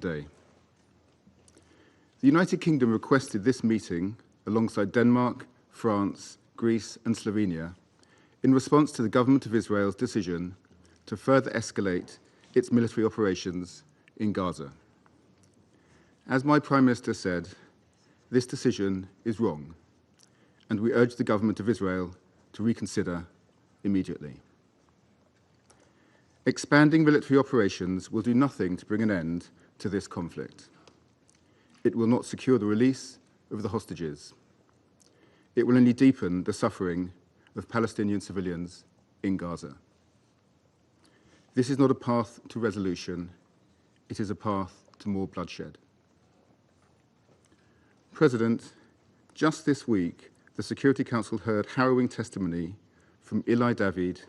today. The United Kingdom requested this meeting alongside Denmark, France, Greece and Slovenia in response to the government of Israel's decision to further escalate its military operations in Gaza. As my Prime Minister said, this decision is wrong, and we urge the government of Israel to reconsider immediately. Expanding military operations will do nothing to bring an end to this conflict. It will not secure the release of the hostages. It will only deepen the suffering of Palestinian civilians in Gaza. This is not a path to resolution. It is a path to more bloodshed. President, just this week, the Security Council heard harrowing testimony from Eli David,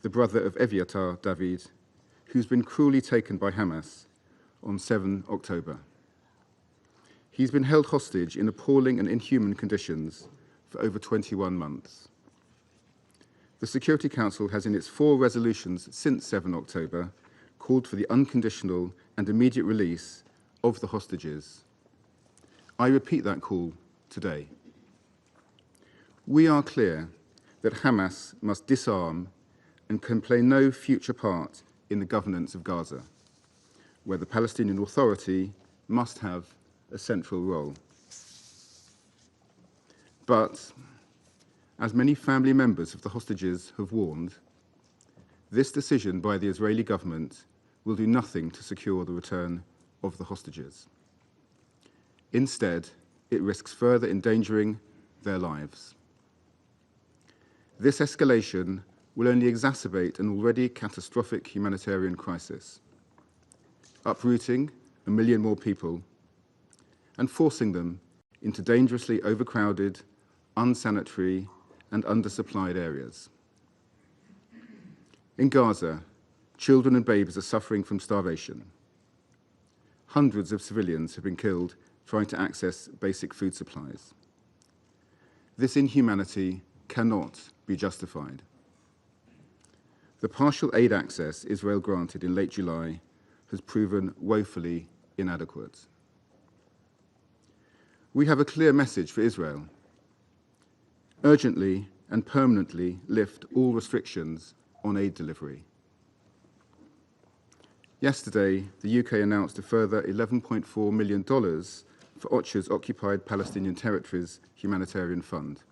the brother of Eviatar David, who's been cruelly taken by Hamas on 7 October. He's been held hostage in appalling and inhuman conditions for over 21 months. The Security Council has in its 4 resolutions since 7 October called for the unconditional and immediate release of the hostages. I repeat that call today. We are clear that Hamas must disarm and can play no future part in the governance of Gaza, where the Palestinian Authority must have a central role. But, as many family members of the hostages have warned, this decision by the Israeli government will do nothing to secure the return of the hostages. Instead, it risks further endangering their lives. This escalation will only exacerbate an already catastrophic humanitarian crisis, uprooting 1 million more people and forcing them into dangerously overcrowded, unsanitary and undersupplied areas. In Gaza, children and babies are suffering from starvation. Hundreds of civilians have been killed trying to access basic food supplies. This inhumanity cannot be justified. The partial aid access Israel granted in late July has proven woefully inadequate. We have a clear message for Israel. Urgently and permanently lift all restrictions on aid delivery. Yesterday, the UK announced a further $11.4 million for OCHA's Occupied Palestinian Territories Humanitarian Fund.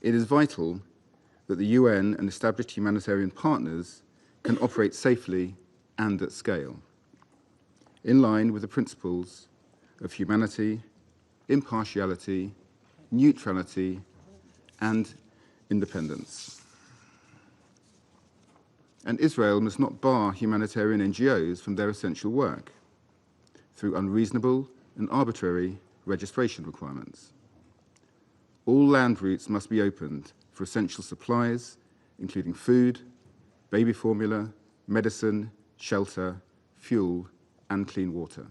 It is vital that the UN and established humanitarian partners can operate safely and at scale, in line with the principles of humanity, impartiality, neutrality, and independence. And Israel must not bar humanitarian NGOs from their essential work through unreasonable and arbitrary registration requirements. All land routes must be opened for essential supplies, including food, baby formula, medicine, shelter, fuel, and clean water.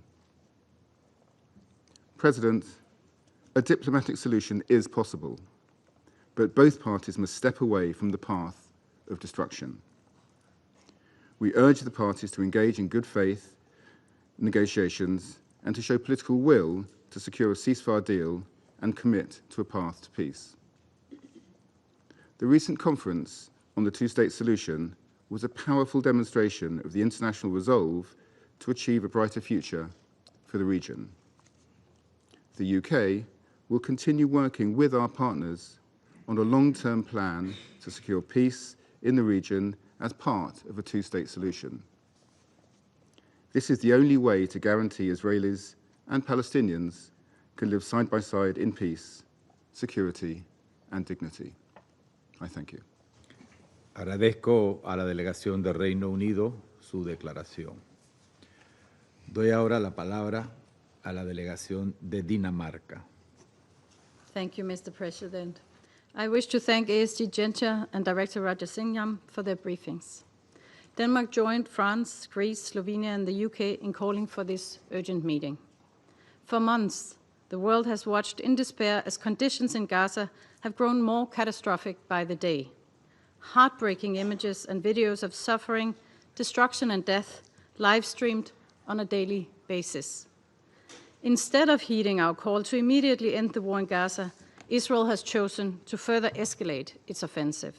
President, a diplomatic solution is possible, but both parties must step away from the path of destruction. We urge the parties to engage in good faith negotiations and to show political will to secure a ceasefire deal and commit to a path to peace. The recent conference on the two-state solution was a powerful demonstration of the international resolve to achieve a brighter future for the region. The UK will continue working with our partners on a long-term plan to secure peace in the region as part of a two-state solution. This is the only way to guarantee Israelis and Palestinians can live side by side in peace, security, and dignity. I thank you. Agradezco a la delegación del Reino Unido su declaración. Doy ahora la palabra a la delegación de Dinamarca. Thank you, Mr. President. I wish to thank ASG Genter and Director Roger Singham for their briefings. Denmark joined France, Greece, Slovenia, and the UK in calling for this urgent meeting. For months, the world has watched in despair as conditions in Gaza have grown more catastrophic by the day. Heartbreaking images and videos of suffering, destruction, and death, live-streamed on a daily basis. Instead of heeding our call to immediately end the war in Gaza, Israel has chosen to further escalate its offensive.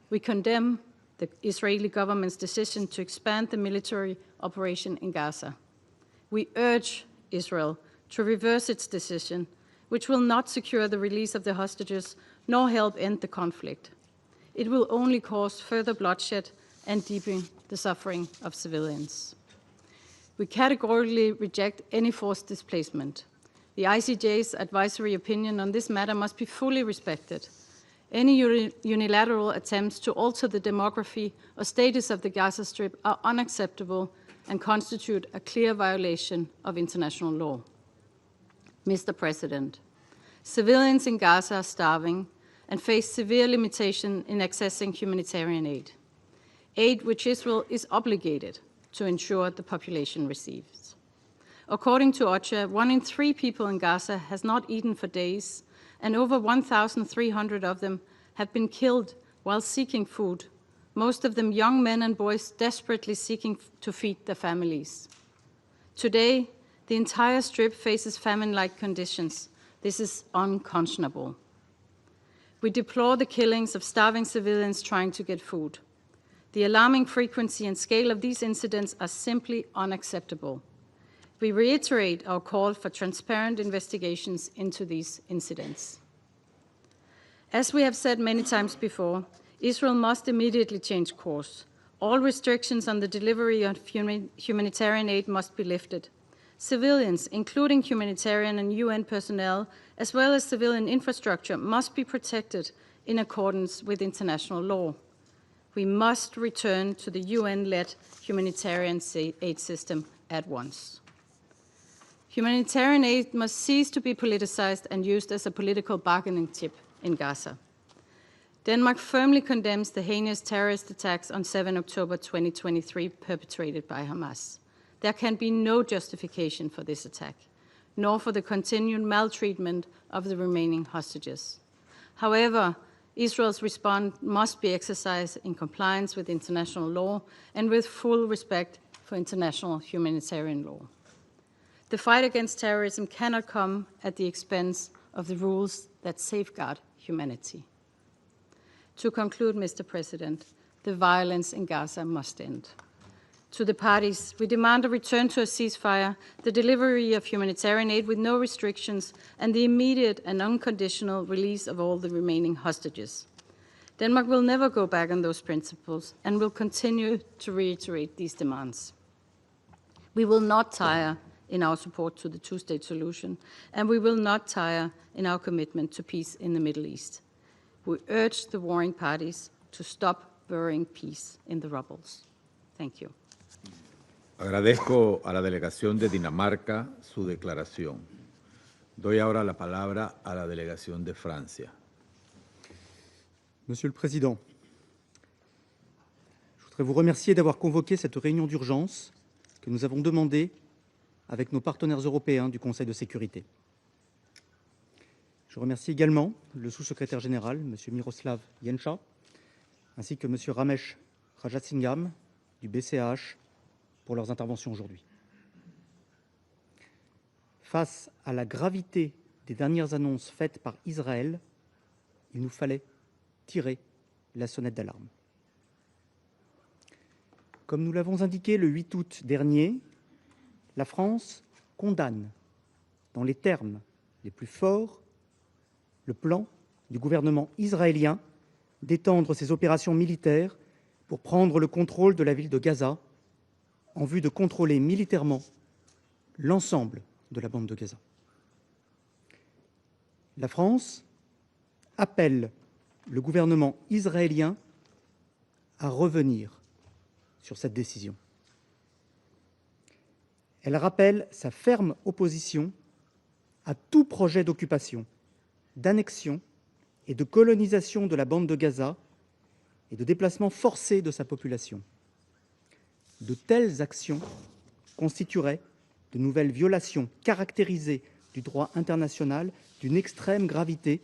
We condemn the Israeli government's decision to expand the military operation in Gaza. We urge Israel to reverse its decision, which will not secure the release of the hostages nor help end the conflict. It will only cause further bloodshed and deepen the suffering of civilians. We categorically reject any forced displacement. The ICJ's advisory opinion on this matter must be fully respected. Any unilateral attempts to alter the demography or status of the Gaza Strip are unacceptable and constitute a clear violation of international law. Mr. President, civilians in Gaza are starving and face severe limitation in accessing humanitarian aid, aid which Israel is obligated to ensure the population receives. According to OCHA, 1 in 3 people in Gaza has not eaten for days, and over 1,300 of them have been killed while seeking food, most of them young men and boys desperately seeking to feed their families. Today, the entire Strip faces famine-like conditions. This is unconscionable. We deplore the killings of starving civilians trying to get food. The alarming frequency and scale of these incidents are simply unacceptable. We reiterate our call for transparent investigations into these incidents. As we have said many times before, Israel must immediately change course. All restrictions on the delivery of humanitarian aid must be lifted. Civilians, including humanitarian and UN personnel, as well as civilian infrastructure, must be protected in accordance with international law. We must return to the UN-led humanitarian aid system at once. Humanitarian aid must cease to be politicized and used as a political bargaining chip in Gaza. Denmark firmly condemns the heinous terrorist attacks on 7 October 2023 perpetrated by Hamas. There can be no justification for this attack, nor for the continued maltreatment of the remaining hostages. However, Israel's response must be exercised in compliance with international law and with full respect for international humanitarian law. The fight against terrorism cannot come at the expense of the rules that safeguard humanity. To conclude, Mr. President, the violence in Gaza must end. To the parties, we demand a return to a ceasefire, the delivery of humanitarian aid with no restrictions, and the immediate and unconditional release of all the remaining hostages. Denmark will never go back on those principles and will continue to reiterate these demands. We will not tire in our support to the two-state solution, and we will not tire in our commitment to peace in the Middle East. We urge the warring parties to stop burying peace in the rubbles. Thank you. Agradezco a la delegación de Dinamarca su declaración. Doy ahora la palabra a la delegación de Francia. Monsieur le Président, je voudrais vous remercier d'avoir convoqué cette réunion d'urgence que nous avons demandée avec nos partenaires européens du Conseil de sécurité. Je remercie également le sous-secrétaire général, M. Miroslav Jenča, ainsi que M. Ramesh Rajasingham du BCAH pour leurs interventions aujourd'hui. Face à la gravité des dernières annonces faites par Israël, il nous fallait tirer la sonnette d'alarme. Comme nous l'avons indiqué le 8 août dernier, la France condamne, dans les termes les plus forts, le plan du gouvernement israélien d'étendre ses opérations militaires pour prendre le contrôle de la ville de Gaza en vue de contrôler militairement l'ensemble de la bande de Gaza. La France appelle le gouvernement israélien à revenir sur cette décision. Elle rappelle sa ferme opposition à tout projet d'occupation, d'annexion et de colonisation de la bande de Gaza et de déplacement forcé de sa population. De telles actions constitueraient de nouvelles violations caractérisées du droit international d'une extrême gravité,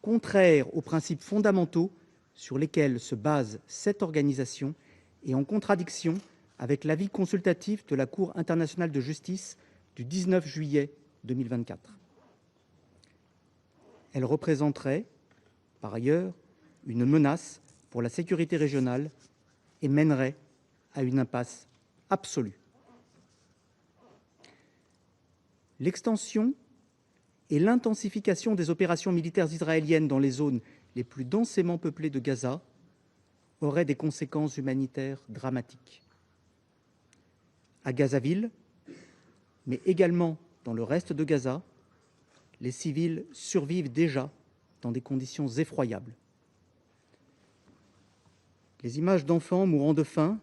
contraires aux principes fondamentaux sur lesquels se base cette organisation et en contradiction avec l'avis consultatif de la Cour internationale de justice du 19 juillet 2024. Elle représenterait, par ailleurs, une menace pour la sécurité régionale et mènerait à une impasse absolue. L'extension et l'intensification des opérations militaires israéliennes dans les zones les plus densément peuplées de Gaza auraient des conséquences humanitaires dramatiques. À Gazaville, mais également dans le reste de Gaza, les civils survivent déjà dans des conditions effroyables. Les images d'enfants mourant de faim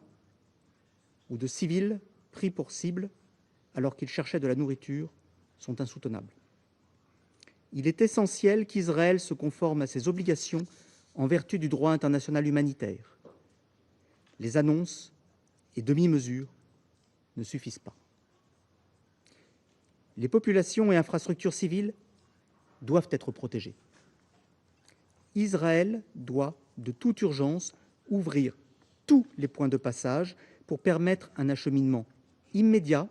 ou de civils pris pour cible alors qu'ils cherchaient de la nourriture sont insoutenables. Il est essentiel qu'Israël se conforme à ses obligations en vertu du droit international humanitaire. Les annonces et demi-mesures ne suffisent pas. Les populations et infrastructures civiles doivent être protégées. Israël doit, de toute urgence, ouvrir tous les points de passage pour permettre un acheminement immédiat,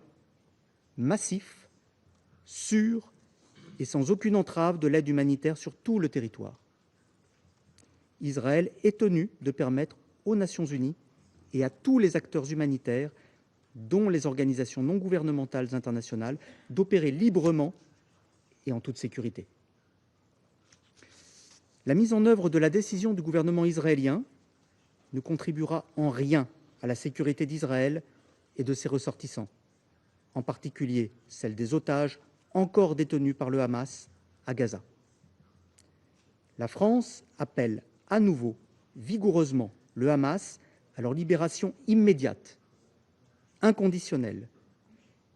massif, sûr et sans aucune entrave de l'aide humanitaire sur tout le territoire. Israël est tenu de permettre aux Nations unies et à tous les acteurs humanitaires, dont les organisations non gouvernementales internationales, d'opérer librement et en toute sécurité. La mise en œuvre de la décision du gouvernement israélien ne contribuera en rien à la sécurité d'Israël et de ses ressortissants, en particulier celle des otages encore détenus par le Hamas à Gaza. La France appelle à nouveau vigoureusement le Hamas à leur libération immédiate, inconditionnelle,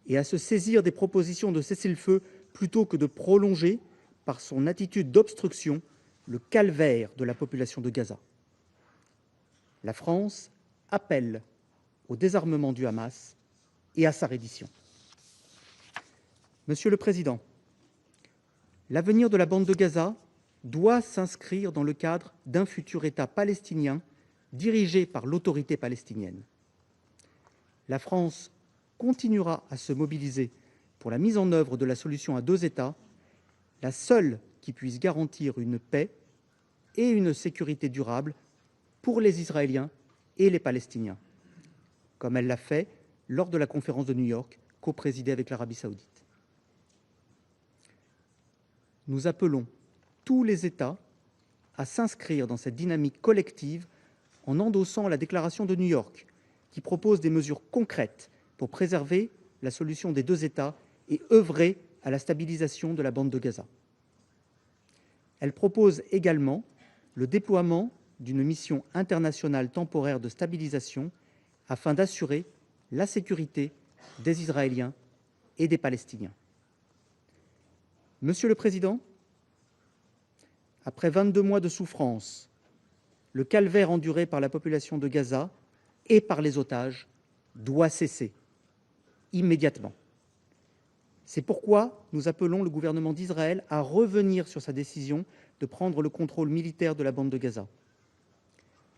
et à se saisir des propositions de cessez-le-feu plutôt que de prolonger, par son attitude d'obstruction, le calvaire de la population de Gaza. La France appelle au désarmement du Hamas et à sa reddition. Monsieur le Président, l'avenir de la bande de Gaza doit s'inscrire dans le cadre d'un futur État palestinien dirigé par l'autorité palestinienne. La France continuera à se mobiliser pour la mise en œuvre de la solution à deux États, la seule qui puisse garantir une paix et une sécurité durable pour les Israéliens et les Palestiniens, comme elle l'a fait lors de la conférence de New York, coprésidée avec l'Arabie saoudite. Nous appelons tous les États à s'inscrire dans cette dynamique collective en endossant la déclaration de New York, qui propose des mesures concrètes pour préserver la solution des deux États et œuvrer à la stabilisation de la bande de Gaza. Elle propose également le déploiement d'une mission internationale temporaire de stabilisation afin d'assurer la sécurité des Israéliens et des Palestiniens. Monsieur le Président, après 22 mois de souffrance, le calvaire enduré par la population de Gaza et par les otages doit cesser immédiatement. C'est pourquoi nous appelons le gouvernement d'Israël à revenir sur sa décision de prendre le contrôle militaire de la bande de Gaza.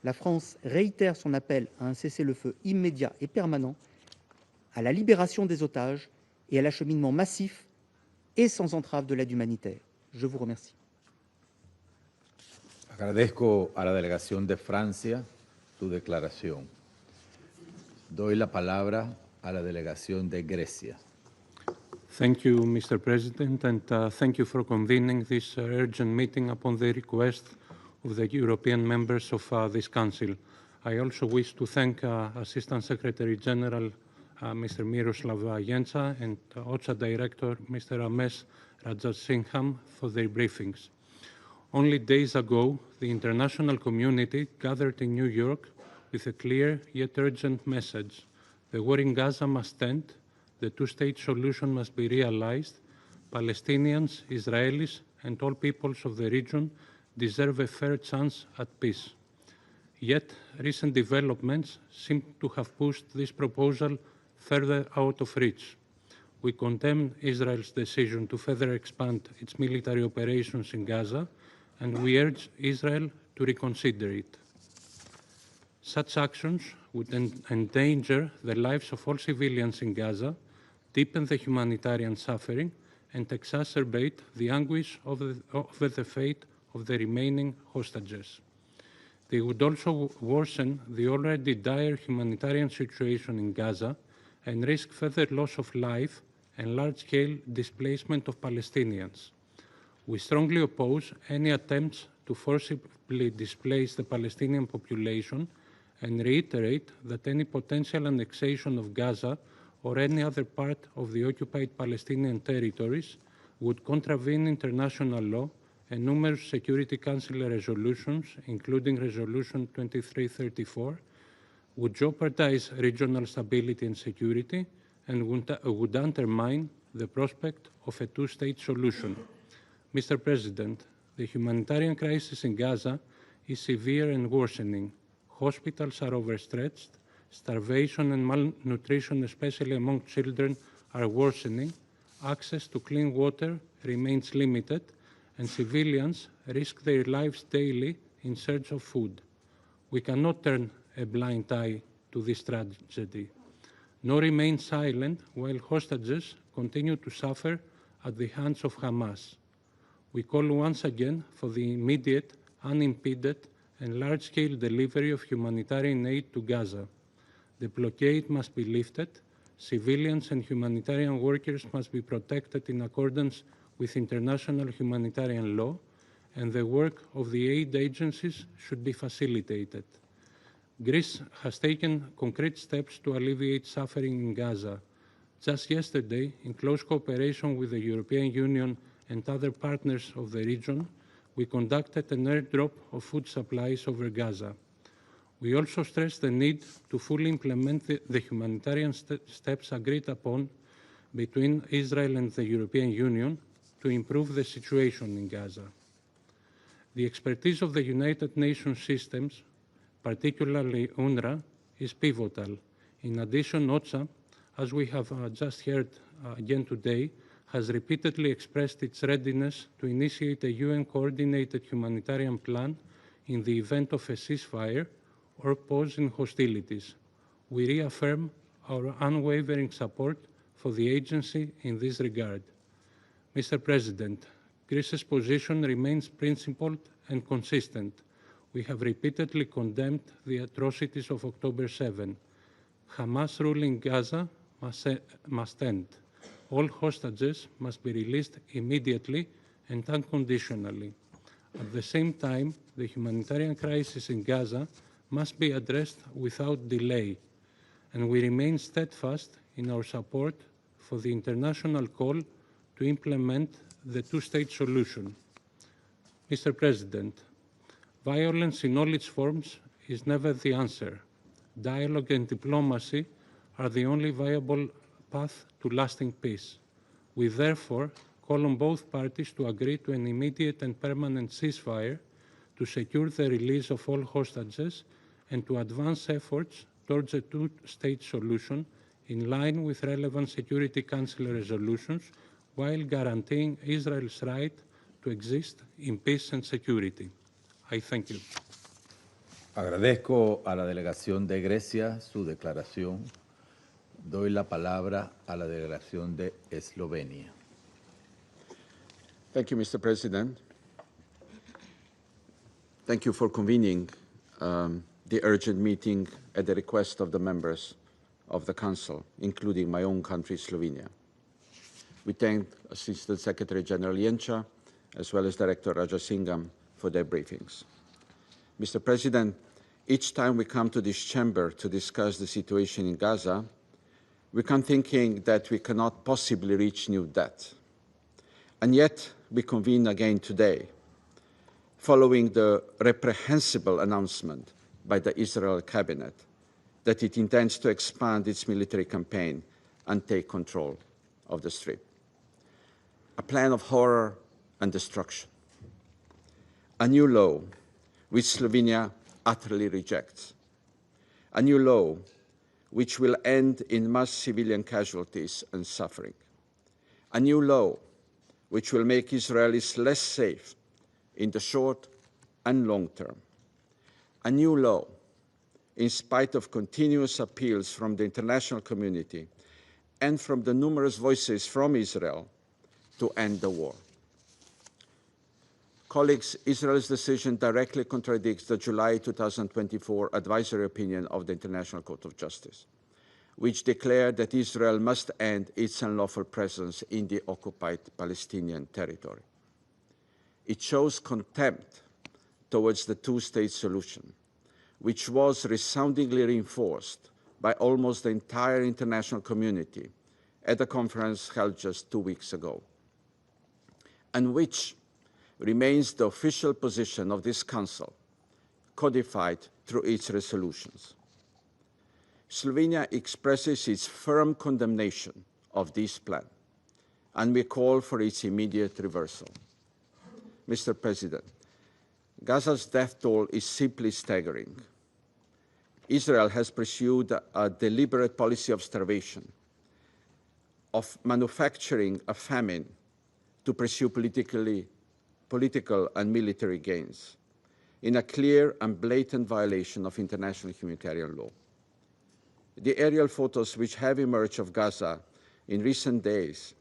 La France réitère son appel à un cessez-le-feu immédiat et permanent, à la libération des otages et à l'acheminement massif et sans entrave de l'aide humanitaire. Je vous remercie. Agradezco a la delegación de Francia su declaración. Doy la palabra a la delegación de Grecia. Thank you, Mr. President, and thank you for convening this urgent meeting upon the request of the European members of this Council. I also wish to thank Assistant Secretary General Mr. Miroslav Jenca and OCHA Director Mr. Ramesh Rajasingham for their briefings. Only days ago, the international community gathered in New York with a clear yet urgent message. The war in Gaza must end, the two-state solution must be realized, Palestinians, Israelis, and all peoples of the region deserve a fair chance at peace. Yet, recent developments seem to have pushed this proposal further out of reach. We condemn Israel's decision to further expand its military operations in Gaza, and we urge Israel to reconsider it. Such actions would endanger the lives of all civilians in Gaza, deepen the humanitarian suffering, and exacerbate the anguish over the fate of the remaining hostages. They would also worsen the already dire humanitarian situation in Gaza and risk further loss of life and large-scale displacement of Palestinians. We strongly oppose any attempts to forcibly displace the Palestinian population and reiterate that any potential annexation of Gaza or any other part of the occupied Palestinian territories would contravene international law and numerous Security Council resolutions, including Resolution 2334, would jeopardize regional stability and security and would undermine the prospect of a two-state solution. Mr. President, the humanitarian crisis in Gaza is severe and worsening. Hospitals are overstretched, starvation and malnutrition, especially among children, are worsening, access to clean water remains limited, and civilians risk their lives daily in search of food. We cannot turn a blind eye to this tragedy, nor remain silent while hostages continue to suffer at the hands of Hamas. We call once again for the immediate, unimpeded, and large-scale delivery of humanitarian aid to Gaza. The blockade must be lifted, civilians and humanitarian workers must be protected in accordance with international humanitarian law, and the work of the aid agencies should be facilitated. Greece has taken concrete steps to alleviate suffering in Gaza. Just yesterday, in close cooperation with the European Union and other partners of the region, we conducted an airdrop of food supplies over Gaza. We also stressed the need to fully implement the humanitarian steps agreed upon between Israel and the European Union to improve the situation in Gaza. The expertise of the United Nations systems, particularly UNRWA, is pivotal. In addition, OCHA, as we have just heard again today, has repeatedly expressed its readiness to initiate a UN-coordinated humanitarian plan in the event of a ceasefire or pause in hostilities. We reaffirm our unwavering support for the agency in this regard. Mr. President, Greece's position remains principled and consistent. We have repeatedly condemned the atrocities of October 7. Hamas rule in Gaza must end. All hostages must be released immediately and unconditionally. At the same time, the humanitarian crisis in Gaza must be addressed without delay, and we remain steadfast in our support for the international call to implement the two-state solution. Mr. President, violence in all its forms is never the answer. Dialogue and diplomacy are the only viable path to lasting peace. We therefore call on both parties to agree to an immediate and permanent ceasefire, to secure the release of all hostages, and to advance efforts towards a two-state solution in line with relevant Security Council resolutions, while guaranteeing Israel's right to exist in peace and security. I thank you. Agradezco a la delegación de Grecia su declaración. Doy la palabra a la delegación de Eslovenia. Thank you, Mr. President. Thank you for convening the urgent meeting at the request of the members of the Council, including my own country, Slovenia. We thank Assistant Secretary General Jenča, as well as Director Rajasingham, for their briefings. Mr. President, each time we come to this chamber to discuss the situation in Gaza, we come thinking that we cannot possibly reach new depth. And yet, we convene again today, following the reprehensible announcement by the Israel cabinet that it intends to expand its military campaign and take control of the Strip. A plan of horror and destruction. A new law which Slovenia utterly rejects. A new law which will end in mass civilian casualties and suffering. A new law which will make Israelis less safe in the short and long term. A new law in spite of continuous appeals from the international community and from the numerous voices from Israel to end the war. Colleagues, Israel's decision directly contradicts the July 2024 advisory opinion of the International Court of Justice, which declared that Israel must end its unlawful presence in the occupied Palestinian territory. It shows contempt towards the two-state solution, which was resoundingly reinforced by almost the entire international community at a conference held just 2 weeks ago, and which remains the official position of this Council, codified through its resolutions. Slovenia expresses its firm condemnation of this plan, and we call for its immediate reversal. Mr. President, Gaza's death toll is simply staggering. Israel has pursued a deliberate policy of starvation, of manufacturing a famine to pursue political and military gains, in a clear and blatant violation of international humanitarian law. The aerial photos which have emerged of Gaza in recent days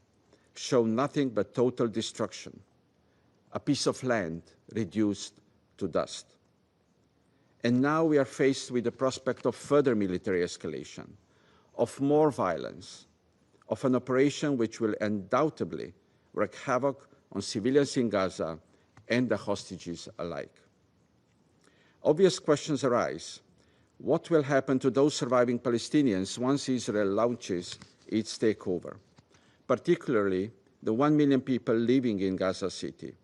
show nothing but total destruction, a piece of land reduced to dust. And now we are faced with the prospect of further military escalation, of more violence, of an operation which will undoubtedly wreak havoc on civilians in Gaza and the hostages alike. Obvious questions arise. What will happen to those surviving Palestinians once Israel launches its takeover, particularly the 1 million people living in Gaza City,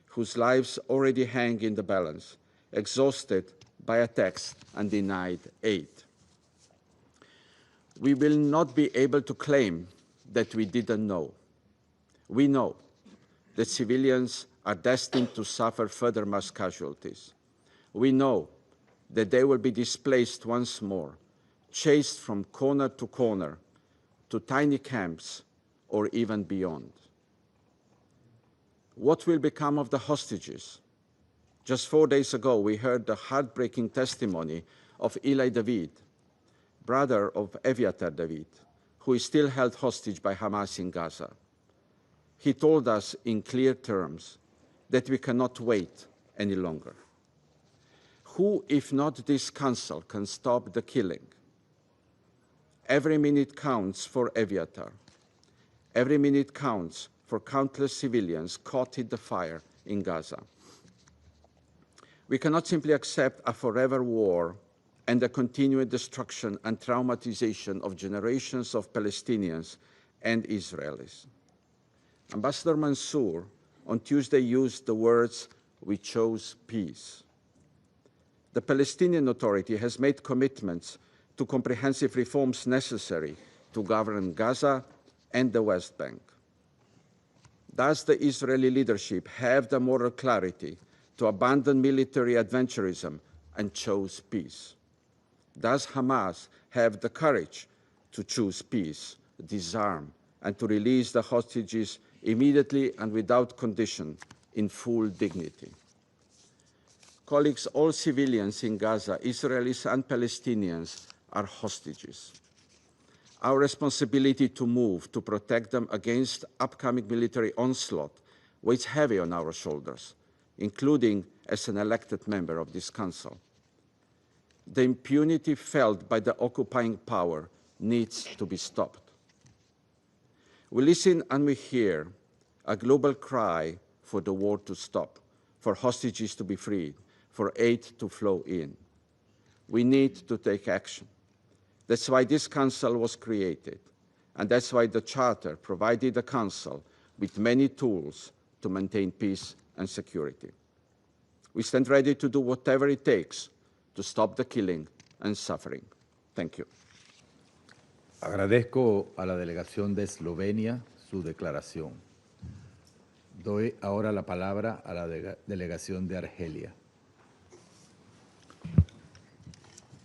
whose lives already hang in the balance, exhausted by attacks and denied aid? We will not be able to claim that we didn't know. We know that civilians are destined to suffer further mass casualties. We know that they will be displaced once more, chased from corner to tiny camps or even beyond. What will become of the hostages? Just 4 days ago, we heard the heartbreaking testimony of Eli David, brother of Eviatar David, who is still held hostage by Hamas in Gaza. He told us in clear terms that we cannot wait any longer. Who, if not this Council, can stop the killing? Every minute counts for Eviatar. Every minute counts for countless civilians caught in the fire in Gaza. We cannot simply accept a forever war and the continued destruction and traumatization of generations of Palestinians and Israelis. Ambassador Mansour on Tuesday used the words, "We chose peace." The Palestinian Authority has made commitments to comprehensive reforms necessary to govern Gaza and the West Bank. Does the Israeli leadership have the moral clarity to abandon military adventurism and choose peace? Does Hamas have the courage to choose peace, disarm, and to release the hostages immediately and without condition in full dignity? Colleagues, all civilians in Gaza, Israelis and Palestinians, are hostages. Our responsibility to move to protect them against upcoming military onslaught weighs heavy on our shoulders, including as an elected member of this Council. The impunity felt by the occupying power needs to be stopped. We listen and we hear a global cry for the war to stop, for hostages to be freed, for aid to flow in. We need to take action. That's why this Council was created, and that's why the Charter provided the Council with many tools to maintain peace and security. We stand ready to do whatever it takes to stop the killing and suffering. Thank you. Agradezco a la delegación de Eslovenia su declaración. Doy ahora la palabra a la delegación de Argelia.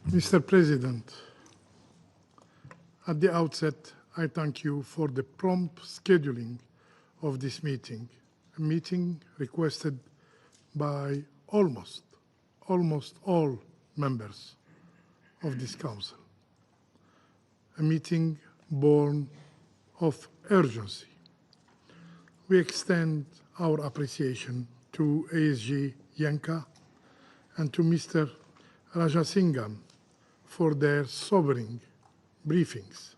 Mr. President, at the outset, I thank you for the prompt scheduling of this meeting, a meeting requested by almost all members of this Council, a meeting born of urgency. We extend our appreciation to ASG Yanka and to Mr. Rajasingham for their sobering briefings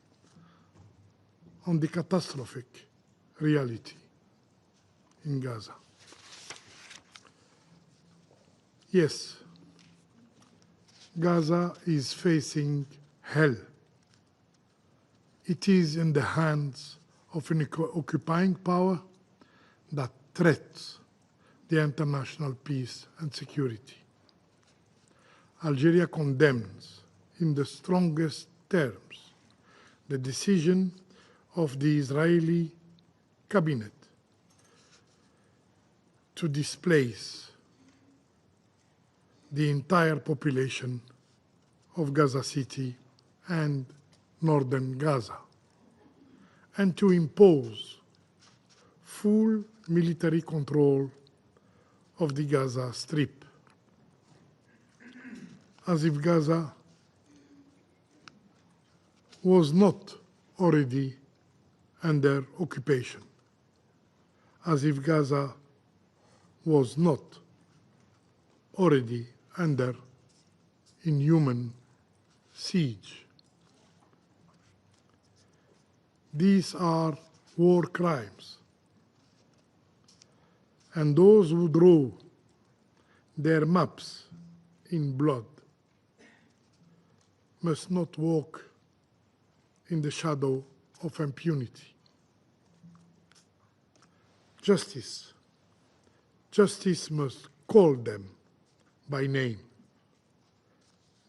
on the catastrophic reality in Gaza. Yes, Gaza is facing hell. It is in the hands of an occupying power that threatens the international peace and security. Algeria condemns in the strongest terms the decision of the Israeli cabinet to displace the entire population of Gaza City and northern Gaza, and to impose full military control of the Gaza Strip, as if Gaza was not already under occupation, as if Gaza was not already under inhuman siege. These are war crimes, and those who draw their maps in blood must not walk in the shadow of impunity. Justice must call them by name.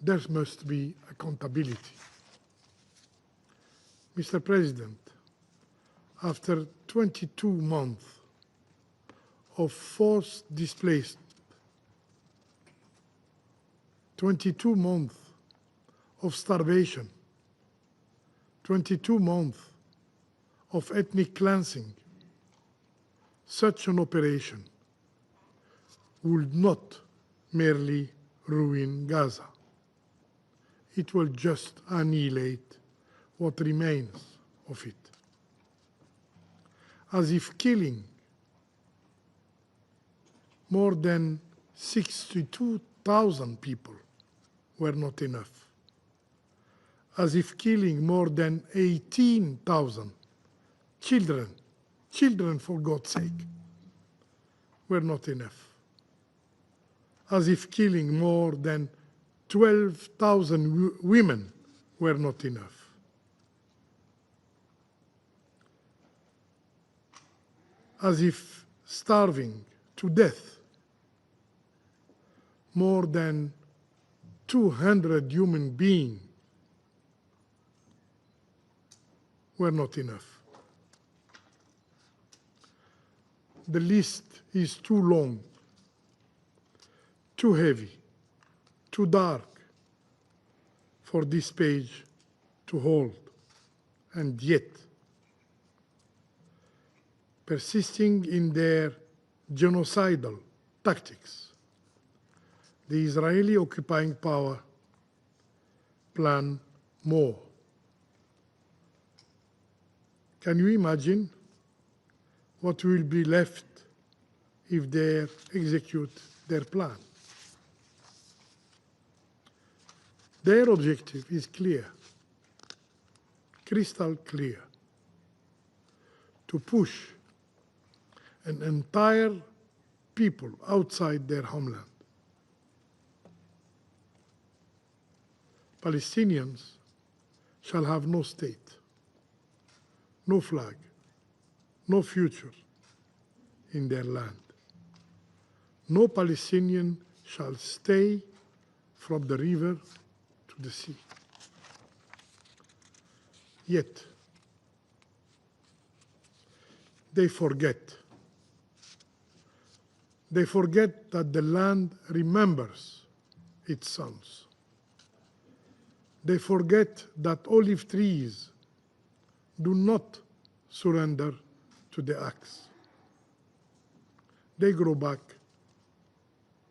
There must be accountability. Mr. President, after 22 months of forced displacement, 22 months of starvation, 22 months of ethnic cleansing, such an operation would not merely ruin Gaza. It will just annihilate what remains of it. As if killing more than 62,000 people were not enough. As if killing more than 18,000 children for God's sake, were not enough. As if killing more than 12,000 women were not enough. As if starving to death more than 200 human beings were not enough. The list is too long, too heavy, too dark for this page to hold, and yet, persisting in their genocidal tactics, the Israeli occupying power plan more. Can you imagine what will be left if they execute their plan? Their objective is clear, crystal clear, to push an entire people outside their homeland. Palestinians shall have no state, no flag, no future in their land. No Palestinian shall stay from the river to the sea. Yet, they forget. They forget that the land remembers its sons. They forget that olive trees do not surrender to the axe. They grow back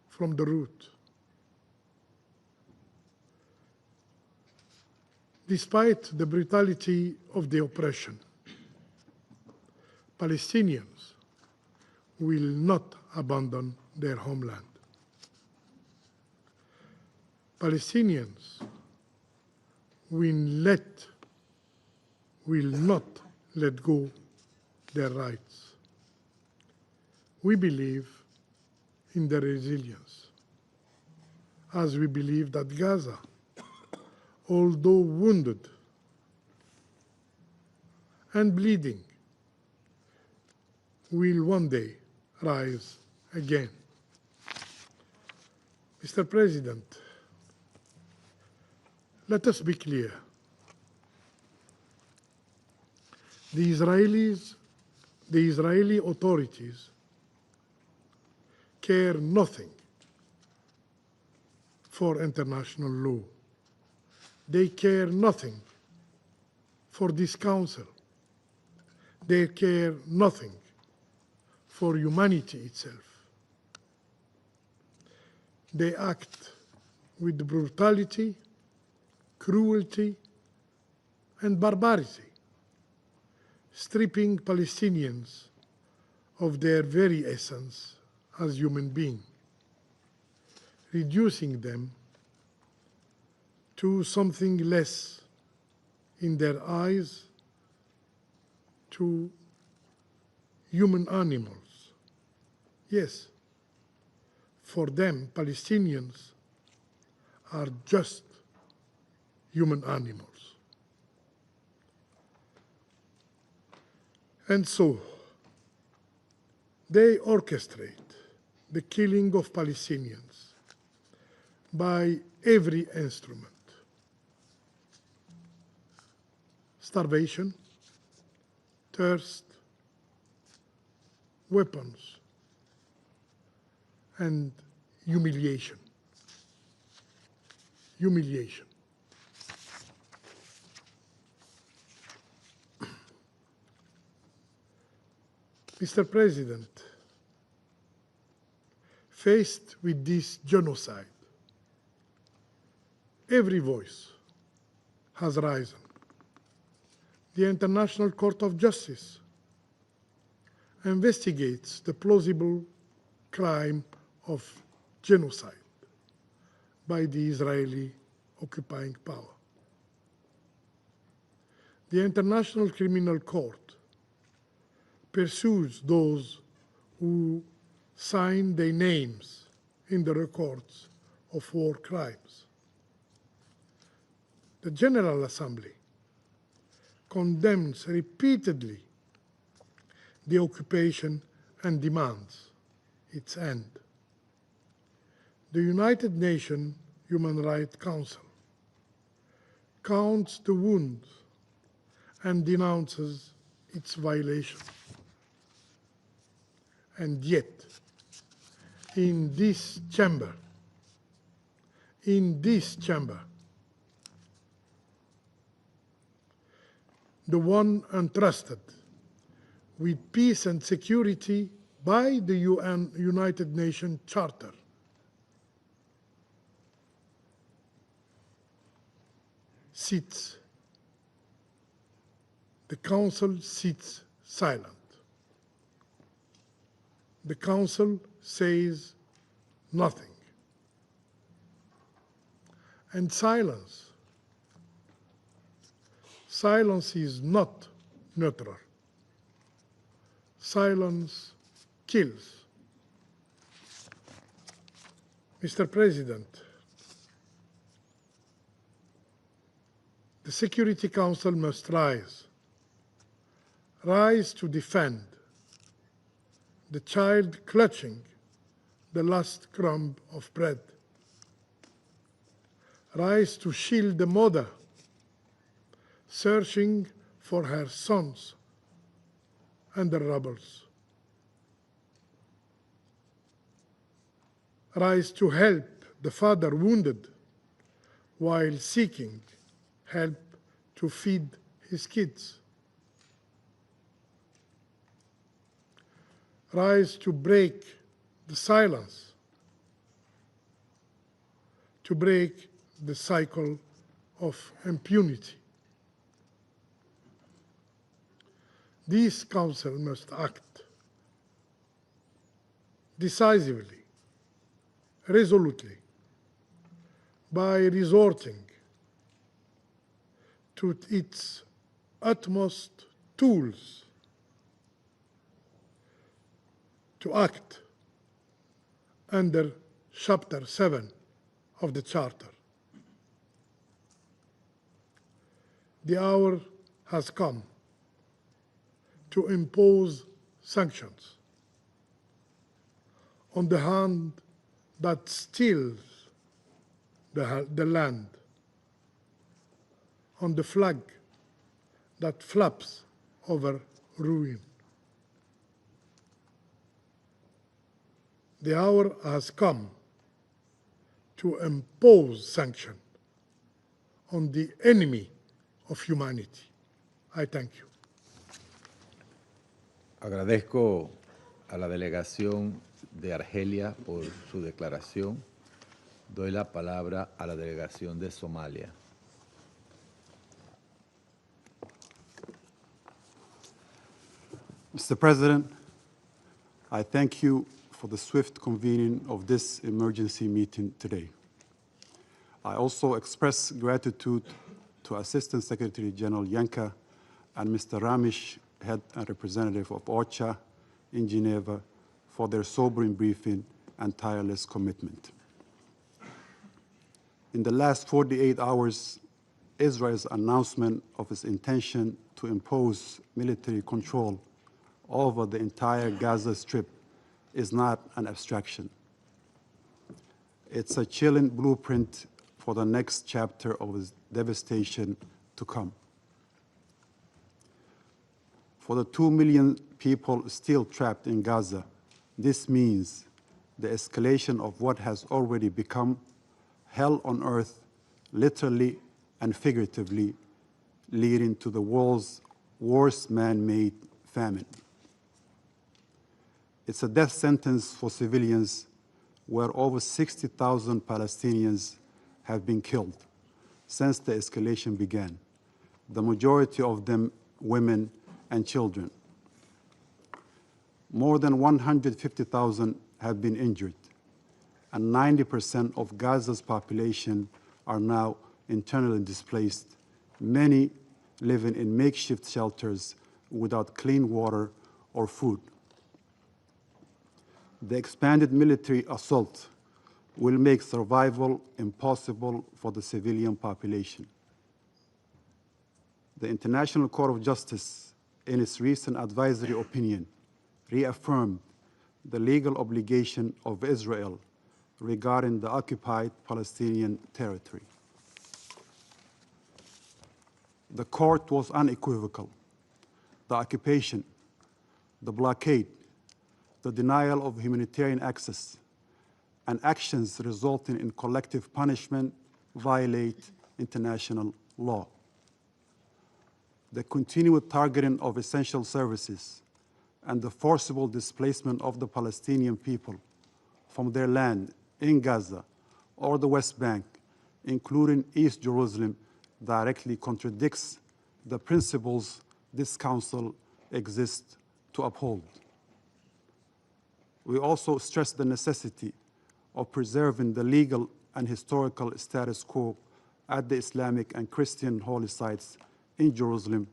from the root. Despite the brutality of the oppression, Palestinians will not abandon their homeland. Palestinians will not let go their rights. We believe in their resilience, as we believe that Gaza, although wounded and bleeding, will one day rise again. Mr. President, let us be clear. The Israeli authorities care nothing for international law. They care nothing for this council. They care nothing for humanity itself. They act with brutality, cruelty, and barbarity, stripping Palestinians of their very essence as human beings, reducing them to something less in their eyes, to human animals. Yes, for them, Palestinians are just human animals. And so, they orchestrate the killing of Palestinians by every instrument. Starvation, thirst, weapons, and humiliation. Humiliation. Mr. President, faced with this genocide, every voice has risen. The International Court of Justice investigates the plausible crime of genocide by the Israeli occupying power. The International Criminal Court pursues those who sign their names in the records of war crimes. The General Assembly condemns repeatedly the occupation and demands its end. The United Nations Human Rights Council counts the wounds and denounces its violation. And yet, in this chamber, the one entrusted with peace and security by the United Nations Charter, sits, the Council sits silent. The Council says nothing. And silence is not neutral. Silence kills. Mr. President, the Security Council must rise to defend the child clutching the last crumb of bread. Rise to shield the mother searching for her sons under rubble. Rise to help the father wounded while seeking help to feed his kids. Rise to break the silence, to break the cycle of impunity. This Council must act decisively, resolutely, by resorting to its utmost tools to act under Chapter 7 of the Charter. The hour has come to impose sanctions on the hand that steals the land, on the flag that flaps over ruin. The hour has come to impose sanction on the enemy of humanity. I thank you. Agradezco a la delegación de Argelia por su declaración. Doy la palabra a la delegación de Somalia. Mr. President, I thank you for the swift convening of this emergency meeting today. I also express gratitude to Assistant Secretary General Yanka and Mr. Ramish, Head and Representative of OCHA in Geneva, for their sobering briefing and tireless commitment. In the last 48 hours, Israel's announcement of its intention to impose military control over the entire Gaza Strip is not an abstraction. It's a chilling blueprint for the next chapter of its devastation to come. For the 2 million people still trapped in Gaza, this means the escalation of what has already become hell on earth, literally and figuratively, leading to the world's worst man-made famine. It's a death sentence for civilians where over 60,000 Palestinians have been killed since the escalation began, the majority of them women and children. More than 150,000 have been injured, and 90% of Gaza's population are now internally displaced, many living in makeshift shelters without clean water or food. The expanded military assault will make survival impossible for the civilian population. The International Court of Justice, in its recent advisory opinion, reaffirmed the legal obligation of Israel regarding the occupied Palestinian territory. The court was unequivocal. The occupation, the blockade, the denial of humanitarian access, and actions resulting in collective punishment violate international law. The continued targeting of essential services and the forcible displacement of the Palestinian people from their land in Gaza or the West Bank, including East Jerusalem, directly contradicts the principles this Council exists to uphold. We also stress the necessity of preserving the legal and historical status quo at the Islamic and Christian holy sites in Jerusalem,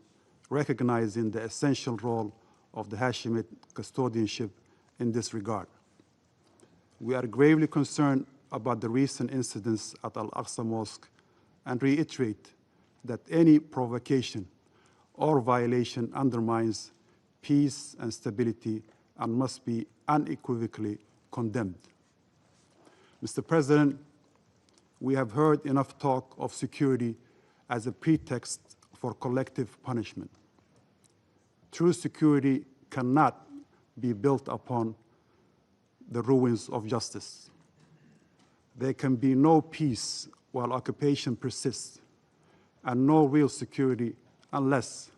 recognizing the essential role of the Hashemite custodianship in this regard. We are gravely concerned about the recent incidents at Al-Aqsa Mosque and reiterate that any provocation or violation undermines peace and stability and must be unequivocally condemned. Mr. President, we have heard enough talk of security as a pretext for collective punishment. True security cannot be built upon the ruins of justice. There can be no peace while occupation persists, and no real security unless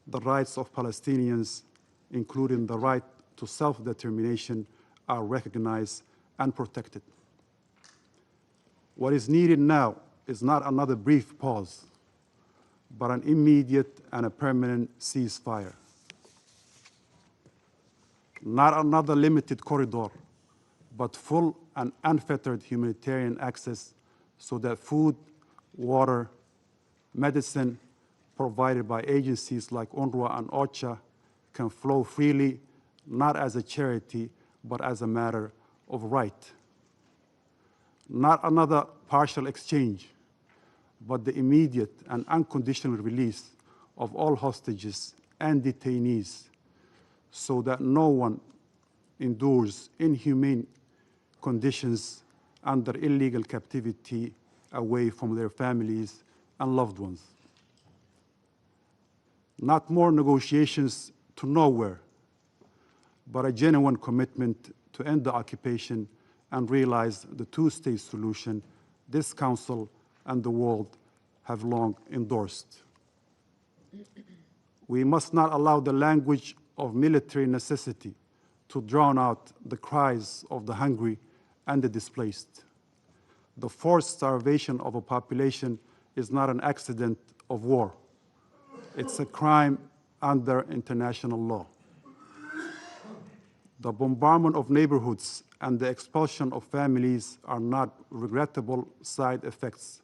the rights of Palestinians, including the right to self-determination, are recognized and protected. What is needed now is not another brief pause, but an immediate and a permanent ceasefire. not another limited corridor, but full and unfettered humanitarian access so that food, water, medicine provided by agencies like UNRWA and OCHA can flow freely, not as a charity, but as a matter of right. Not another partial exchange, but the immediate and unconditional release of all hostages and detainees so that no one endures inhumane conditions under illegal captivity away from their families and loved ones. Not more negotiations to nowhere, but a genuine commitment to end the occupation and realize the two-state solution this Council and the world have long endorsed. We must not allow the language of military necessity to drown out the cries of the hungry and the displaced. The forced starvation of a population is not an accident of war. It's a crime under international law. The bombardment of neighborhoods and the expulsion of families are not regrettable side effects.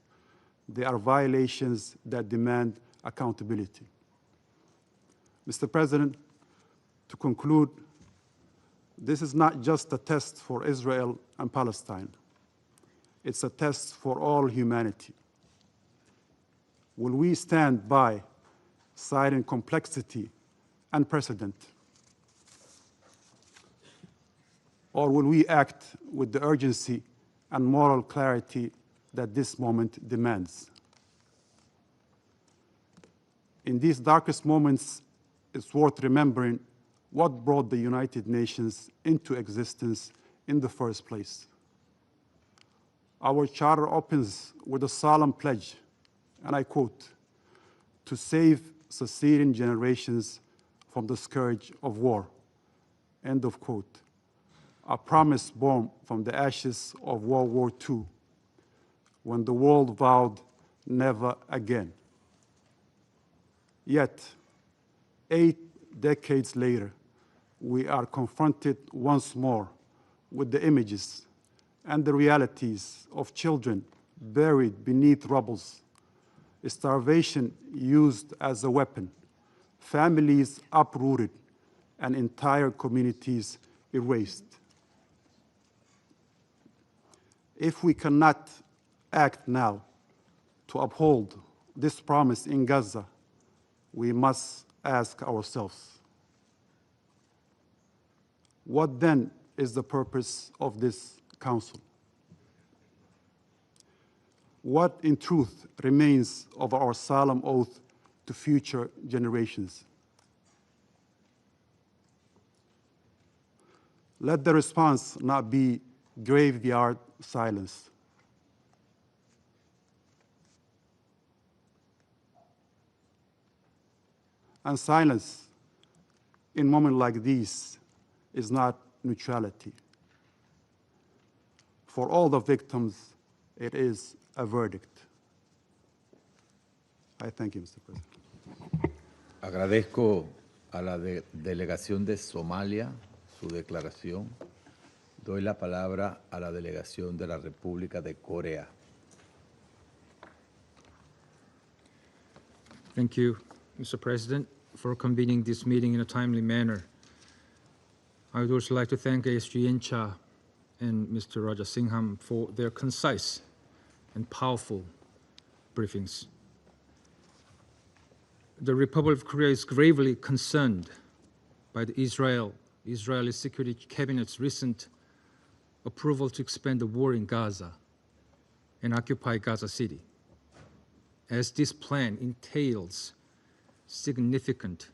They are violations that demand accountability. Mr. President, to conclude, this is not just a test for Israel and Palestine. It's a test for all humanity. Will we stand by, citing complexity and precedent? Or will we act with the urgency and moral clarity that this moment demands? In these darkest moments, it's worth remembering what brought the United Nations into existence in the first place. Our charter opens with a solemn pledge, and I quote, "to save succeeding generations from the scourge of war," end of quote. A promise born from the ashes of World War II, when the world vowed never again. Yet, 8 decades later, we are confronted once more with the images and the realities of children buried beneath rubble, starvation used as a weapon, families uprooted, and entire communities erased. If we cannot act now to uphold this promise in Gaza, we must ask ourselves, what then is the purpose of this Council? What, in truth, remains of our solemn oath to future generations? Let the response not be graveyard silence. And silence in moments like these is not neutrality. For all the victims, it is a verdict. I thank you, Mr. President. Agradezco a la delegación de Somalia su declaración. Doy la palabra a la delegación de la República de Corea. Thank you, Mr. President, for convening this meeting in a timely manner. I would also like to thank AC1G and Mr. Rajasingham for their concise and powerful briefings. The Republic of Korea is gravely concerned by the Israeli Security Cabinet's recent approval to expand the war in Gaza and occupy Gaza City, as this plan entails significant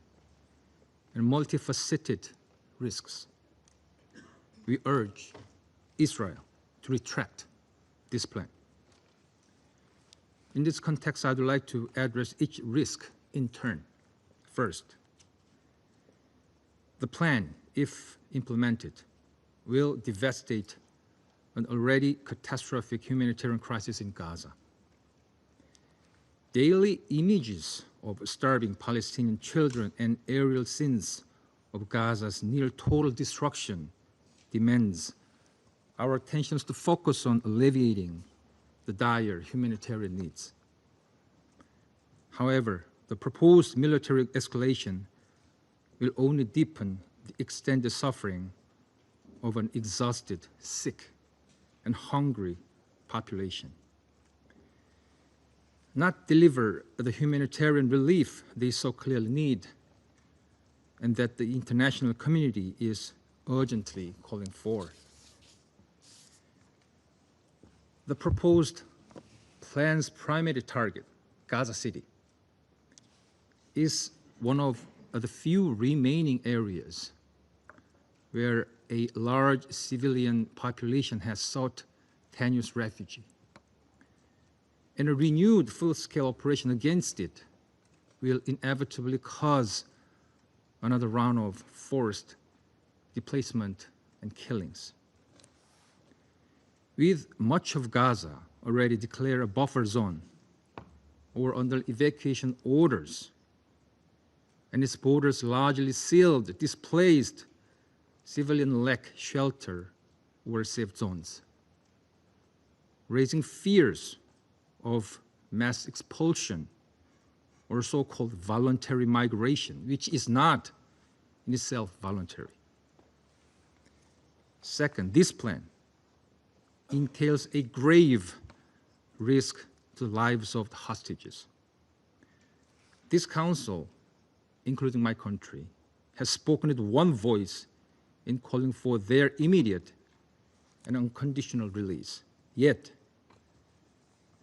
and multifaceted risks. We urge Israel to retract this plan. In this context, I would like to address each risk in turn. First, the plan, if implemented, will devastate an already catastrophic humanitarian crisis in Gaza. Daily images of starving Palestinian children and aerial scenes of Gaza's near total destruction demands our attention to focus on alleviating the dire humanitarian needs. However, the proposed military escalation will only deepen the extended suffering of an exhausted, sick, and hungry population. Not deliver the humanitarian relief they so clearly need and that the international community is urgently calling for. The proposed plan's primary target, Gaza City, is one of the few remaining areas where a large civilian population has sought tenuous refuge. And a renewed full-scale operation against it will inevitably cause another round of forced displacement and killings. With much of Gaza already declared a buffer zone or under evacuation orders, and its borders largely sealed, displaced civilian lack shelter or safe zones, raising fears of mass expulsion or so-called voluntary migration, which is not in itself voluntary. Second, this plan entails a grave risk to the lives of the hostages. This council, including my country, has spoken with one voice in calling for their immediate and unconditional release. Yet,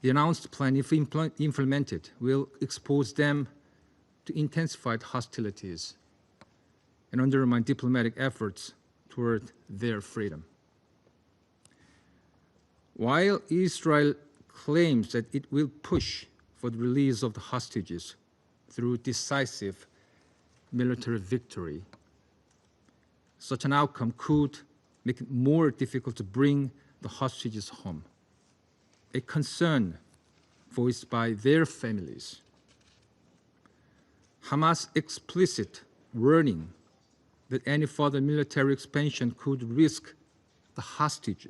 the announced plan, if implemented, will expose them to intensified hostilities and undermine diplomatic efforts toward their freedom. While Israel claims that it will push for the release of the hostages through decisive military victory, such an outcome could make it more difficult to bring the hostages home, a concern voiced by their families. Hamas' explicit warning that any further military expansion could risk the hostage,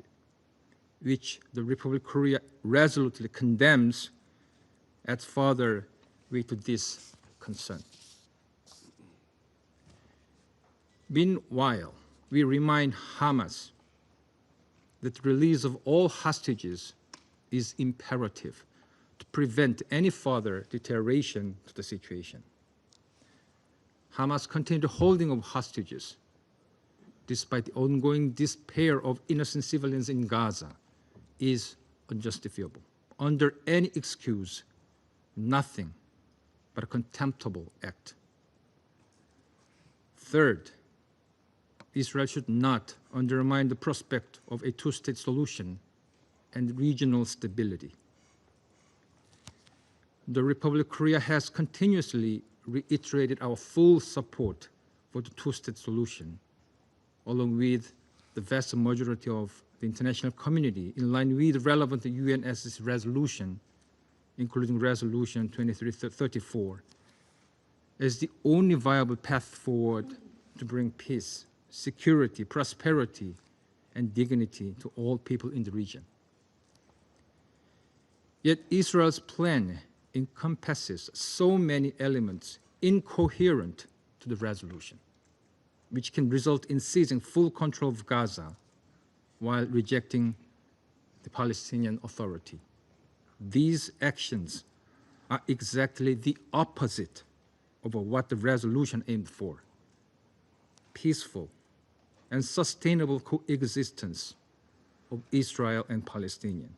which the Republic of Korea resolutely condemns, adds further weight to this concern. Meanwhile, we remind Hamas that the release of all hostages is imperative to prevent any further deterioration to the situation. Hamas' continued holding of hostages, despite the ongoing despair of innocent civilians in Gaza, is unjustifiable. Under any excuse, nothing but a contemptible act. Third, Israel should not undermine the prospect of a two-state solution and regional stability. The Republic of Korea has continuously reiterated our full support for the two-state solution, along with the vast majority of the international community, in line with relevant UNSC resolution, including Resolution 2334, as the only viable path forward to bring peace, security, prosperity, and dignity to all people in the region. Yet Israel's plan encompasses so many elements incoherent to the resolution, which can result in seizing full control of Gaza while rejecting the Palestinian Authority. These actions are exactly the opposite of what the resolution aimed for: peaceful and sustainable coexistence of Israel and Palestinians.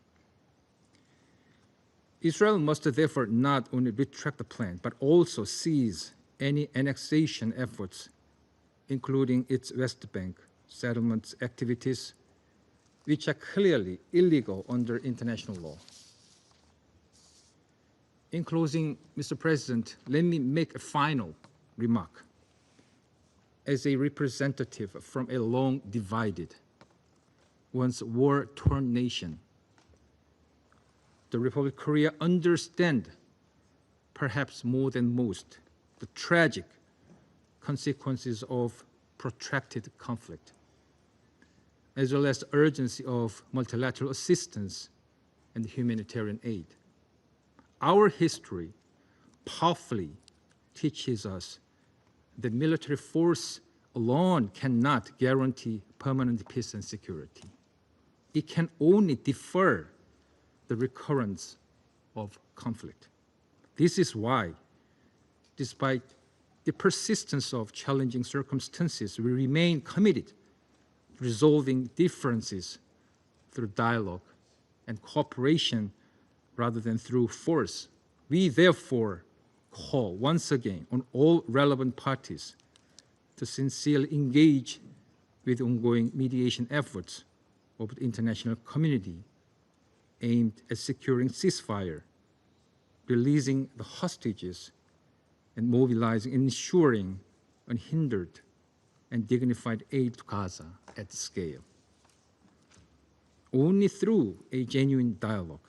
Israel must therefore not only retract the plan, but also cease any annexation efforts, including its West Bank settlement activities, which are clearly illegal under international law. In closing, Mr. President, let me make a final remark. As a representative from a long divided, once war-torn nation, the Republic of Korea understands, perhaps more than most, the tragic consequences of protracted conflict, as well as the urgency of multilateral assistance and humanitarian aid. Our history powerfully teaches us that military force alone cannot guarantee permanent peace and security. It can only defer the recurrence of conflict. This is why, despite the persistence of challenging circumstances, we remain committed to resolving differences through dialogue and cooperation rather than through force. We therefore call once again on all relevant parties to sincerely engage with ongoing mediation efforts of the international community aimed at securing ceasefire, releasing the hostages, and mobilizing and ensuring unhindered and dignified aid to Gaza at scale. Only through a genuine dialogue,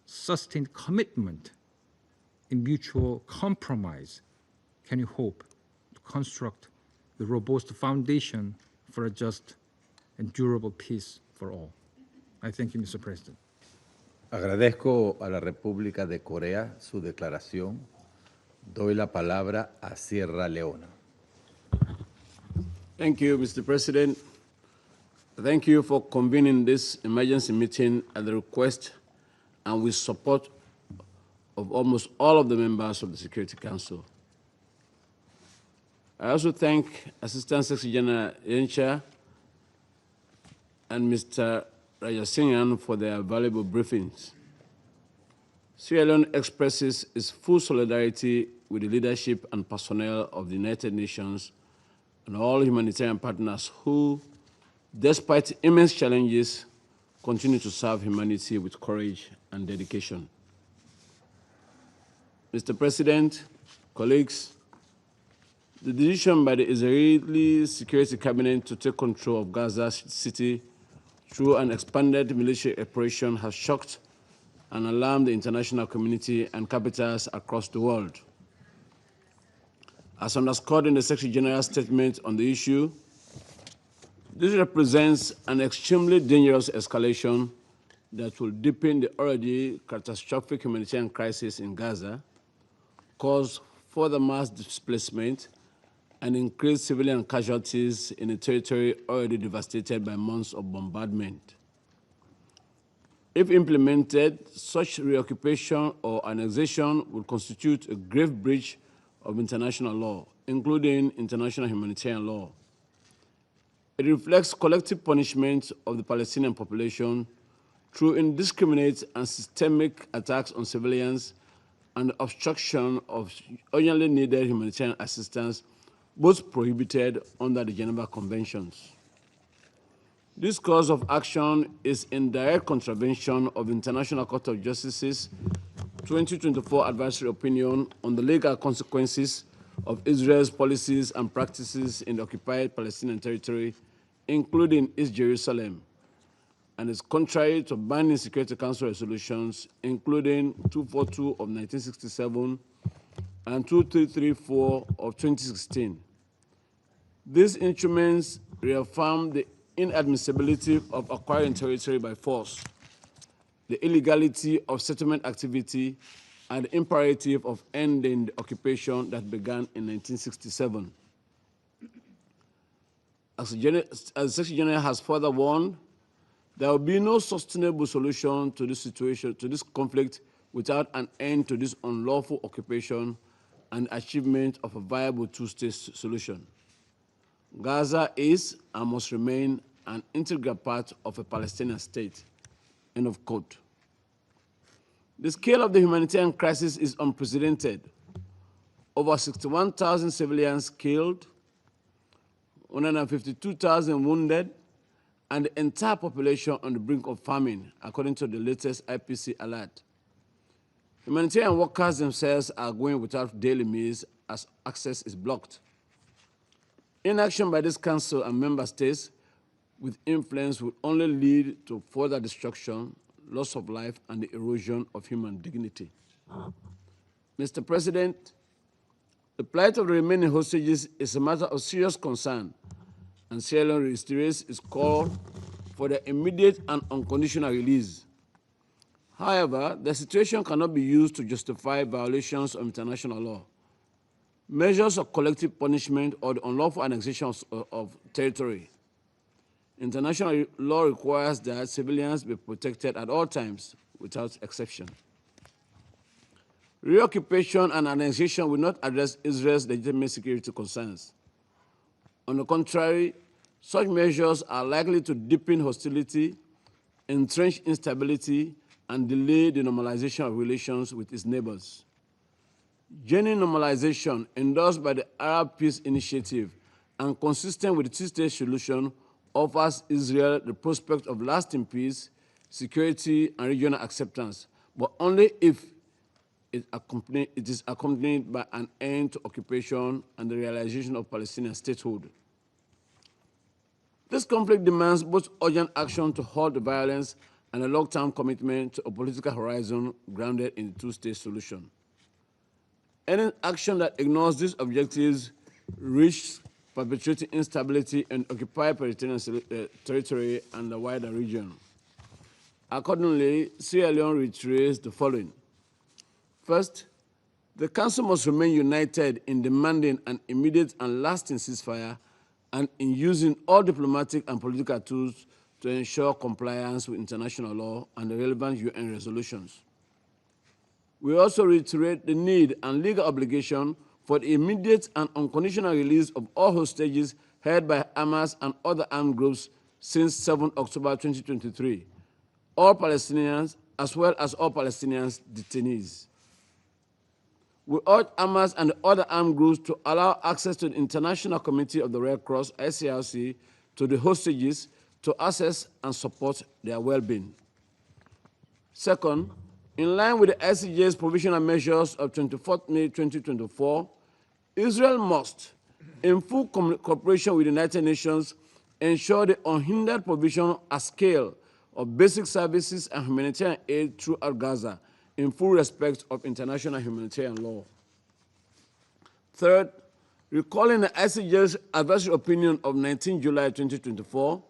sustained commitment, and mutual compromise can you hope to construct the robust foundation for a just and durable peace for all. I thank you, Mr. President. Agradezco a la República de Corea su declaración. Doy la palabra a Sierra Leona. Thank you, Mr. President. Thank you for convening this emergency meeting at the request and with support of almost all of the members of the Security Council. I also thank Assistant Secretary General Yencha and Mr. Rajasinghan for their valuable briefings. Sierra Leone expresses its full solidarity with the leadership and personnel of the United Nations and all humanitarian partners who, despite immense challenges, continue to serve humanity with courage and dedication. Mr. President, colleagues, the decision by the Israeli Security Cabinet to take control of Gaza City through an expanded military operation has shocked and alarmed the international community and capitals across the world. As underscored in the Secretary General's statement on the issue, this represents an extremely dangerous escalation that will deepen the already catastrophic humanitarian crisis in Gaza, cause further mass displacement, and increase civilian casualties in a territory already devastated by months of bombardment. If implemented, such reoccupation or annexation would constitute a grave breach of international law, including international humanitarian law. It reflects collective punishment of the Palestinian population through indiscriminate and systemic attacks on civilians and obstruction of urgently needed humanitarian assistance, both prohibited under the Geneva Conventions. This course of action is in direct contravention of International Court of Justice's 2024 advisory opinion on the legal consequences of Israel's policies and practices in the occupied Palestinian territory, including East Jerusalem, and is contrary to binding Security Council resolutions, including 242 of 1967 and 2334 of 2016. These instruments reaffirm the inadmissibility of acquiring territory by force, the illegality of settlement activity, and the imperative of ending the occupation that began in 1967. As the Secretary General has further warned, there will be no sustainable solution to this situation, to this conflict, without an end to this unlawful occupation and achievement of a viable two-state solution. Gaza is and must remain an integral part of a Palestinian state. End of quote. The scale of the humanitarian crisis is unprecedented. Over 61,000 civilians killed, 152,000 wounded, and the entire population on the brink of famine, according to the latest IPC alert. Humanitarian workers themselves are going without daily meals as access is blocked. Inaction by this Council and member states with influence will only lead to further destruction, loss of life, and the erosion of human dignity. Mr. President, The plight of the remaining hostages is a matter of serious concern, and Sierra Leone reiterates its call for their immediate and unconditional release. However, the situation cannot be used to justify violations of international law. Measures of collective punishment or the unlawful annexation of territory. International law requires that civilians be protected at all times, without exception. Reoccupation and annexation will not address Israel's legitimate security concerns. On the contrary, such measures are likely to deepen hostility, entrench instability, and delay the normalization of relations with its neighbors. Genuine normalization endorsed by the Arab Peace Initiative and consistent with the two-state solution offers Israel the prospect of lasting peace, security, and regional acceptance, but only if it is accompanied by an end to occupation and the realization of Palestinian statehood. This conflict demands both urgent action to halt the violence and a long-term commitment to a political horizon grounded in the two-state solution. Any action that ignores these objectives risks perpetuating instability in occupied Palestinian territory and the wider region. Accordingly, Sierra Leone reiterates the following. First, the Council must remain united in demanding an immediate and lasting ceasefire and in using all diplomatic and political tools to ensure compliance with international law and the relevant UN resolutions. We also reiterate the need and legal obligation for the immediate and unconditional release of all hostages held by Hamas and other armed groups since 7 October 2023, all Palestinians as well as all Palestinians detainees. We urge Hamas and the other armed groups to allow access to the International Committee of the Red Cross, ICRC, to the hostages to assess and support their well-being. Second, in line with the ICJ's provisional measures of 24 May 2024, Israel must, in full cooperation with the United Nations, ensure the unhindered provision at scale of basic services and humanitarian aid throughout Gaza, in full respect of international humanitarian law. Third, recalling the ICJ's advisory opinion of 19 July 2024,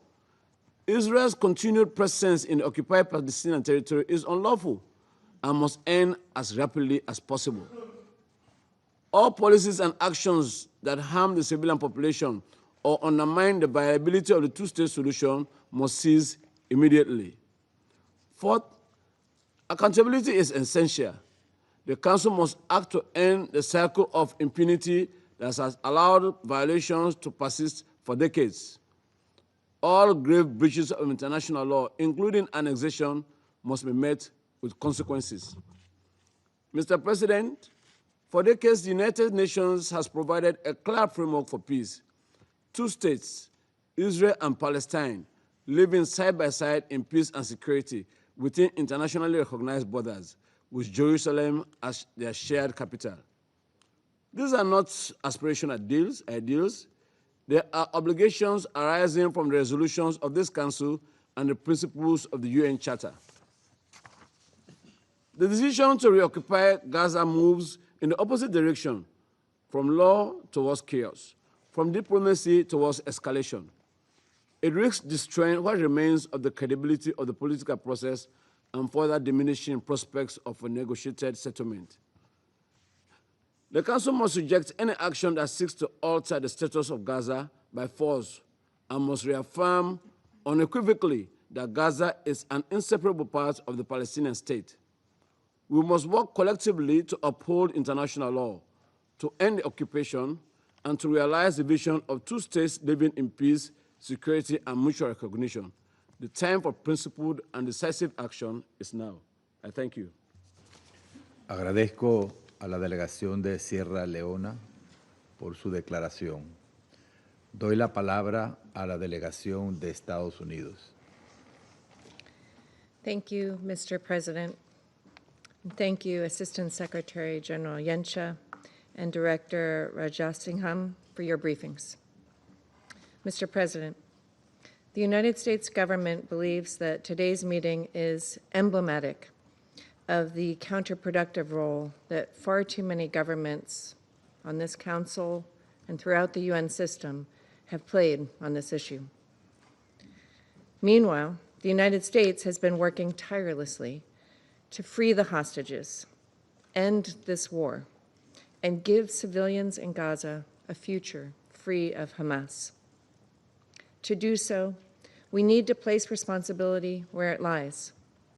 Israel's continued presence in the occupied Palestinian territory is unlawful and must end as rapidly as possible. All policies and actions that harm the civilian population or undermine the viability of the two-state solution must cease immediately. Fourth, accountability is essential. The Council must act to end the cycle of impunity that has allowed violations to persist for decades. All grave breaches of international law, including annexation, must be met with consequences. Mr. President, for decades, the United Nations has provided a clear framework for peace. Two states, Israel and Palestine, living side by side in peace and security within internationally recognized borders, with Jerusalem as their shared capital. These are not aspirational ideals. They are obligations arising from the resolutions of this Council and the principles of the UN Charter. The decision to reoccupy Gaza moves in the opposite direction, from law towards chaos, from diplomacy towards escalation. It risks destroying what remains of the credibility of the political process and further diminishing prospects of a negotiated settlement. The Council must reject any action that seeks to alter the status of Gaza by force and must reaffirm unequivocally that Gaza is an inseparable part of the Palestinian state. We must work collectively to uphold international law, to end the occupation, and to realize the vision of two states living in peace, security, and mutual recognition. The time for principled and decisive action is now. I thank you. Agradezco a la delegación de Sierra Leona por su declaración. Doy la palabra a la delegación de Estados Unidos. Thank you, Mr. President. Thank you, Assistant Secretary General Yensha and Director Rajasingham, for your briefings. Mr. President, the United States government believes that today's meeting is emblematic of the counterproductive role that far too many governments on this Council and throughout the UN system have played on this issue. Meanwhile, the United States has been working tirelessly to free the hostages, end this war, and give civilians in Gaza a future free of Hamas. To do so, we need to place responsibility where it lies.